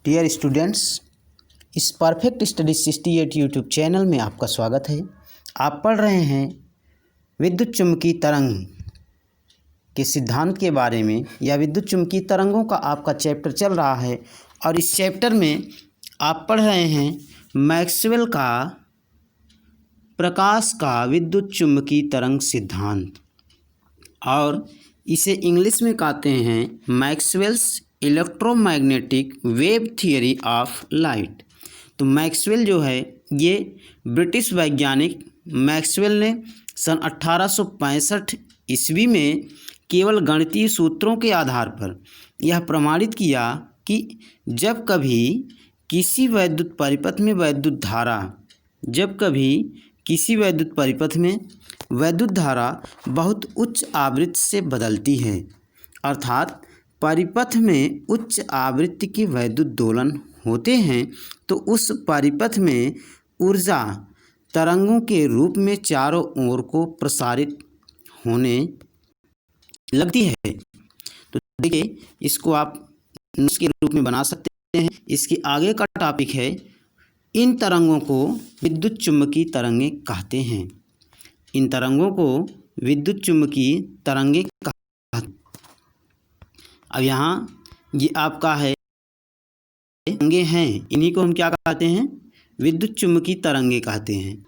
Dear students, इस perfect study 68 YouTube channel में आपका स्वागत है। आप पढ़ रहे हैं विद्युत चुम्बकीय तरंग के सिद्धांत के बारे में, या विद्युत चुम्बकीय तरंगों का आपका चैप्टर चल रहा है और इस चैप्टर में आप पढ़ रहे हैं मैक्सवेल का प्रकाश का विद्युत चुम्बकीय तरंग सिद्धांत, और इसे इंग्लिश में कहते हैं Maxwell's electromagnetic wave theory of light. तो मैक्सवेल जो है ये ब्रिटिश वैज्ञानिक मैक्सवेल ने सन 1865 ईस्वी में केवल गणितीय सूत्रों के आधार पर यह प्रमाणित किया कि जब कभी किसी वैद्युत परिपथ में वैद्युत धारा बहुत उच्च आवृत्ति से बदलती है, अर्थात परिपथ में उच्च आवृत्ति के वैद्युत दोलन होते हैं, तो उस परिपथ में ऊर्जा तरंगों के रूप में चारों ओर को प्रसारित होने लगती है। तो देखिए, इसको आप नोट्स के रूप में बना सकते हैं। इसके आगे का टॉपिक है, इन तरंगों को विद्युत चुम्बकीय तरंगें कहते हैं। इन तरंगों को विद्युत चुम्बकीय तरंगें कहते हैं। अब यहाँ ये आपका है तरंगे हैं, इन्हीं को हम क्या कहते हैं? विद्युत चुम्बकीय तरंगे कहते हैं।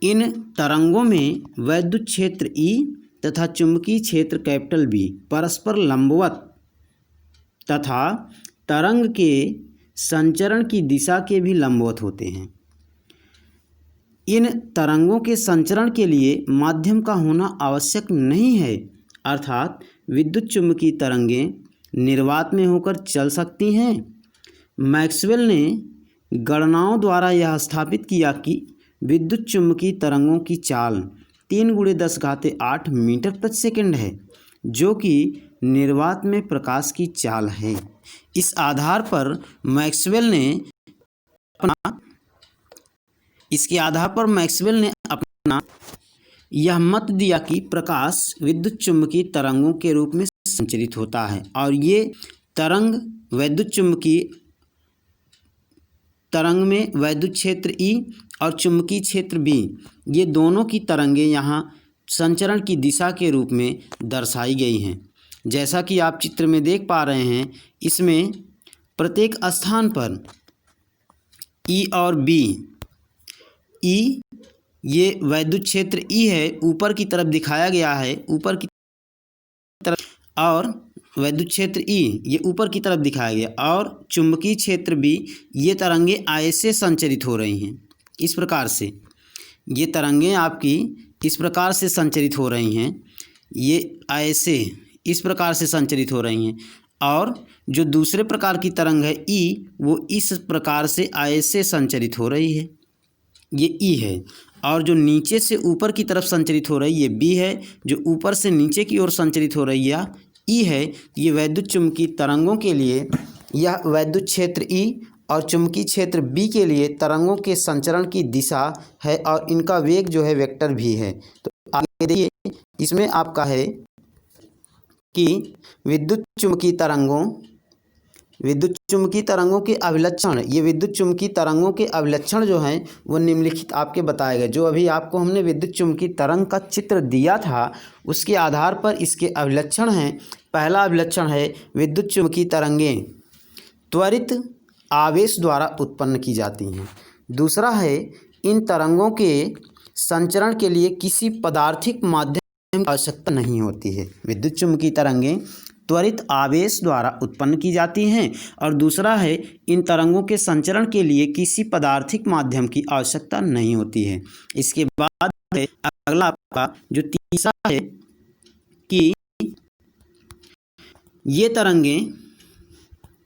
इन तरंगों में वैद्युत क्षेत्र E तथा चुम्बकीय क्षेत्र कैपिटल B परस्पर लंबवत तथा तरंग के संचरण की दिशा के भी लंबवत होते हैं। इन तरंगों के संचरण के लिए माध्यम का होना आवश्यक नहीं है, अर्थात विद्युत चुम्बकीय तरंगें निर्वात में होकर चल सकती हैं। मैक्सवेल ने गणनाओं द्वारा यह स्थापित किया कि विद्युत चुम्बकीय तरंगों की चाल 3×10⁸ मीटर प्रति सेकंड है, जो कि निर्वात में प्रकाश की चाल है। इस आधार पर मैक्सवेल ने अपना यह मत दिया कि प्रकाश विद्युत चुम्बकीय तरंगों के रूप में संचरित होता है, और ये तरंग वैद्युत चुम्बकीय तरंग में वैद्युत क्षेत्र E और चुम्बकीय क्षेत्र B, ये दोनों की तरंगें यहाँ संचरण की दिशा के रूप में दर्शाई गई हैं। जैसा कि आप चित्र में देख पा रहे हैं, इसमें प्रत्येक स्थान पर E और B, E ये वैद्युत क्षेत्र E है, ऊपर की तरफ दिखाया गया है, ऊपर की तरफ, और वैद्युत क्षेत्र E ये ऊपर की तरफ दिखाया गया, और चुंबकीय क्षेत्र B ये तरंगें ऐसे संचरित हो रही हैं। इस प्रकार से ये तरंगें आपकी इस प्रकार से संचरित हो रही हैं, ये ऐसे इस प्रकार से संचरित हो रही हैं, और जो दूसरे प्रकार की तरंग है E, वो इस प्रकार से ऐसे संचरित हो रही है, ये E है। और जो नीचे से ऊपर की तरफ संचरित हो रही है ये B है, जो ऊपर से नीचे की ओर संचरित हो रही है E है। ये वैद्युत चुम्बकीय तरंगों के लिए यह वैद्युत क्षेत्र E और चुम्बकीय क्षेत्र B के लिए तरंगों के संचरण की दिशा है, और इनका वेग जो है वेक्टर भी है। तो आगे देखिए, इसमें आपका है कि विद्युत चुम्बकीय तरंगों के अभिलक्षण, ये विद्युत चुम्बकीय तरंगों के अभिलक्षण जो हैं वो निम्नलिखित आपके बताए गए। जो अभी आपको हमने विद्युत चुम्बकीय तरंग का चित्र दिया था, उसके आधार पर इसके अभिलक्षण हैं। पहला अभिलक्षण है, विद्युत चुम्बकीय तरंगें त्वरित आवेश द्वारा उत्पन्न की जाती हैं। दूसरा है, इन तरंगों के संचरण के लिए किसी पदार्थिक माध्यम की आवश्यकता नहीं होती है। विद्युत चुम्बकीय तरंगें त्वरित आवेश द्वारा उत्पन्न की जाती हैं। और दूसरा है, इन तरंगों के संचरण के लिए किसी पदार्थिक माध्यम की आवश्यकता नहीं होती है। इसके बाद है अगला आपका जो तीसरा है कि ये तरंगें,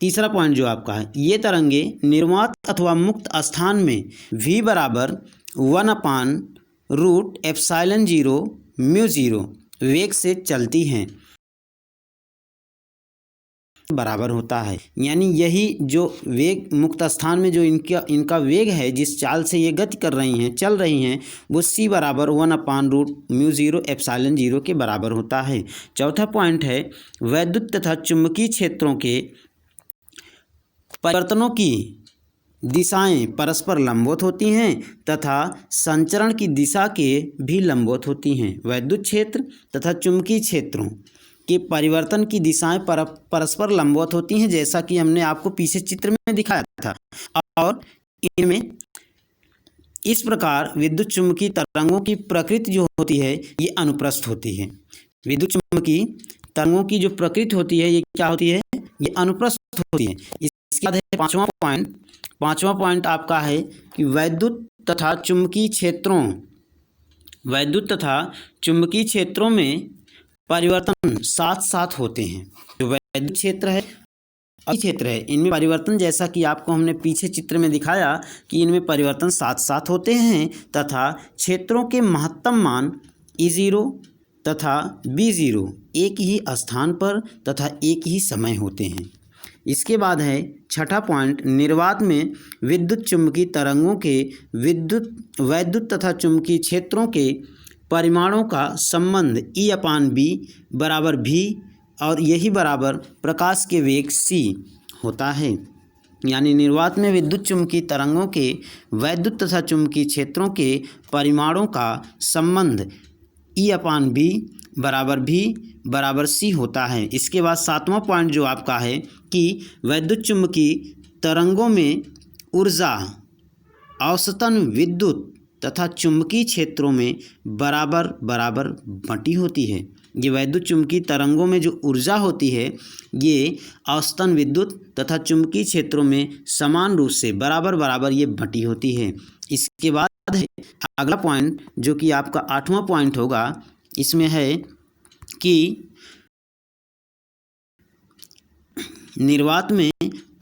तीसरा पॉइंट जो आपका है, ये तरंगें निर्वात अथवा मुक्त स्थान में V = 1/√ε0 μ0 वेग से चलती हैं, बराबर होता है। यानी यही जो वेग मुक्त स्थान में जो इनका वेग है, जिस चाल से ये गति कर रही हैं, चल रही हैं, वो C = 1/√μ0ε0 के बराबर होता है। चौथा पॉइंट है, वैद्युत तथा चुम्बकीय क्षेत्रों के परिवर्तनों की दिशाएं परस्पर लंबवत होती हैं तथा संचरण की दिशा के भी लंबवत होती हैं। वैद्युत क्षेत्र तथा चुंबकीय क्षेत्रों के परिवर्तन की दिशाएं परस्पर लंबवत होती हैं, जैसा कि हमने आपको पीछे चित्र में दिखाया था। और इनमें इस प्रकार विद्युत चुम्बकीय तरंगों की प्रकृति जो होती है ये अनुप्रस्थ होती है। विद्युत चुम्बकीय तरंगों की जो प्रकृति होती है ये क्या होती है, ये अनुप्रस्थ होती है। इसके बाद है पांचवा पॉइंट आपका है कि वैद्युत तथा चुम्बकीय क्षेत्रों में परिवर्तन साथ साथ होते हैं। जो वैद्युत क्षेत्र है इनमें परिवर्तन, जैसा कि आपको हमने पीछे चित्र में दिखाया कि इनमें परिवर्तन साथ साथ होते हैं तथा क्षेत्रों के महत्तम मान E0 तथा B0 एक ही स्थान पर तथा एक ही समय होते हैं। इसके बाद है छठा पॉइंट, निर्वात में विद्युत चुम्बकीय तरंगों के वैद्युत तथा चुम्बकीय क्षेत्रों के परिमाणों का संबंध E/B बराबर V और यही बराबर प्रकाश के वेग c होता है। यानी निर्वात में विद्युत चुम्बकीय तरंगों के वैद्युत तथा चुम्बकीय क्षेत्रों के परिमाणों का संबंध E/B बराबर V बराबर c होता है। इसके बाद सातवां पॉइंट जो आपका है कि वैद्युत चुम्बकीय तरंगों में ऊर्जा औसतन विद्युत तथा चुम्बकीय क्षेत्रों में बराबर बराबर बंटी होती है। ये वैद्युत चुम्बकीय तरंगों में जो ऊर्जा होती है ये औसतन विद्युत तथा चुम्बकीय क्षेत्रों में समान रूप से बराबर बराबर ये बंटी होती है। इसके बाद है अगला पॉइंट जो कि आपका आठवां पॉइंट होगा, इसमें है कि निर्वात में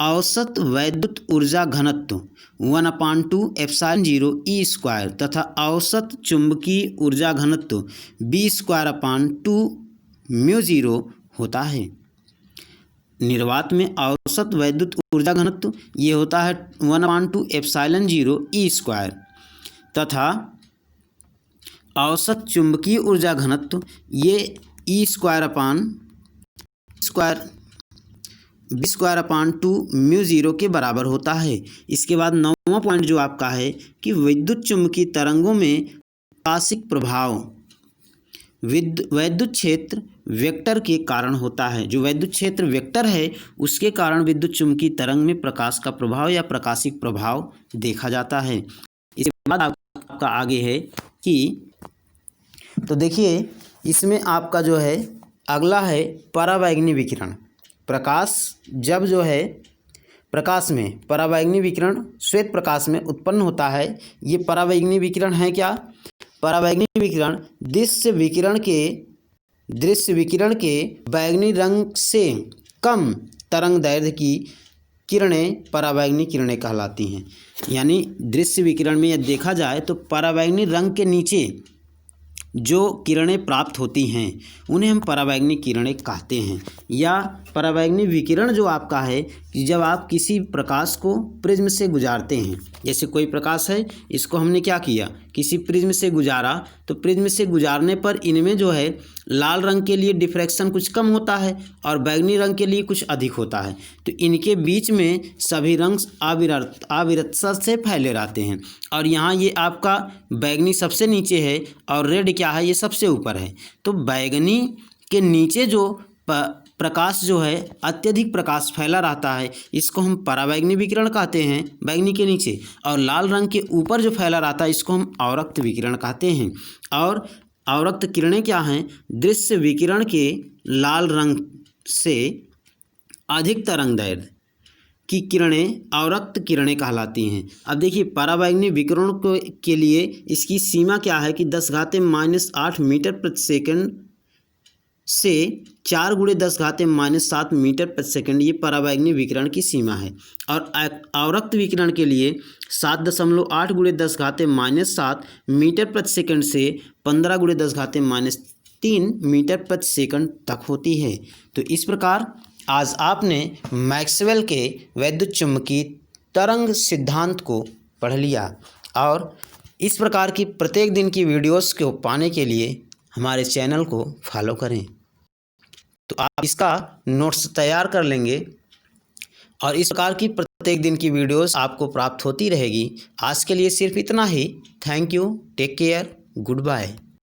औसत वैद्युत ऊर्जा घनत्व 1/2 ε0 E² तथा औसत चुंबकीय ऊर्जा घनत्व B²/2 μ0 होता है। निर्वात में औसत वैद्युत ऊर्जा घनत्व ये होता है 1/2 ε0 E² तथा औसत चुंबकीय ऊर्जा घनत्व ये B²/2 μ0 के बराबर होता है। इसके बाद नौवां पॉइंट जो आपका है कि विद्युत चुम्बकीय तरंगों में प्रकाशिक प्रभाव वैद्युत क्षेत्र वेक्टर के कारण होता है। जो वैद्युत क्षेत्र वेक्टर है उसके कारण विद्युत चुम्बकीय तरंग में प्रकाश का प्रभाव या प्रकाशिक प्रभाव देखा जाता है। इसके बाद आपका आगे है कि तो देखिए इसमें आपका जो है अगला है परावैंगनी विकिरण। प्रकाश जब जो है प्रकाश में परावैंगनी विकिरण श्वेत प्रकाश में उत्पन्न होता है। ये परावैंगनी विकिरण है क्या? परावैंगनी विकिरण दृश्य विकिरण के बैंगनी रंग से कम तरंग दैर्घ्य की किरणें परावैंगनी किरणें कहलाती हैं। यानी दृश्य विकिरण में यदि देखा जाए तो परावैंगनी रंग के नीचे जो किरणें प्राप्त होती हैं उन्हें हम परावैंगनी किरणें कहते हैं। या परावैंगनी विकिरण जो आपका है कि जब आप किसी प्रकाश को प्रिज्म से गुजारते हैं, जैसे कोई प्रकाश है इसको हमने क्या किया, किसी प्रिज्म से गुजारा, तो प्रिज्म से गुजारने पर इनमें जो है लाल रंग के लिए डिफ्रैक्शन कुछ कम होता है और बैंगनी रंग के लिए कुछ अधिक होता है। तो इनके बीच में सभी रंग अविरतता से फैले रहते हैं और यहाँ ये आपका बैंगनी सबसे नीचे है और रेड क्या है, ये सबसे ऊपर है। तो बैंगनी के नीचे जो प्रकाश जो है अत्यधिक प्रकाश फैला रहता है इसको हम परावैंगनी विकिरण कहते हैं बैंगनी के नीचे, और लाल रंग के ऊपर जो फैला रहता है इसको हम अवरक्त विकिरण कहते हैं। और अवरक्त किरणें क्या हैं? दृश्य विकिरण के लाल रंग से अधिक तरंग दैर्घ्य की किरणें अवरक्त किरणें कहलाती हैं। अब देखिए परावैंगनी विकिरण के लिए इसकी सीमा क्या है कि 10⁻⁻8 मीटर प्रति सेकंड से 4×10⁻⁷ मीटर प्रति सेकंड ये परावैंगनी विकिरण की सीमा है। और अवरक्त विकिरण के लिए 7.8×10⁻⁷ मीटर प्रति सेकंड से 15×10⁻³ मीटर प्रति सेकंड तक होती है। तो इस प्रकार आज आपने मैक्सवेल के वैद्युत चुम्बकीय तरंग सिद्धांत को पढ़ लिया। और इस प्रकार की प्रत्येक दिन की वीडियोस को पाने के लिए हमारे चैनल को फॉलो करें। तो आप इसका नोट्स तैयार कर लेंगे और इस प्रकार की प्रत्येक दिन की वीडियोस आपको प्राप्त होती रहेगी। आज के लिए सिर्फ इतना ही। Thank you, take care, good bye.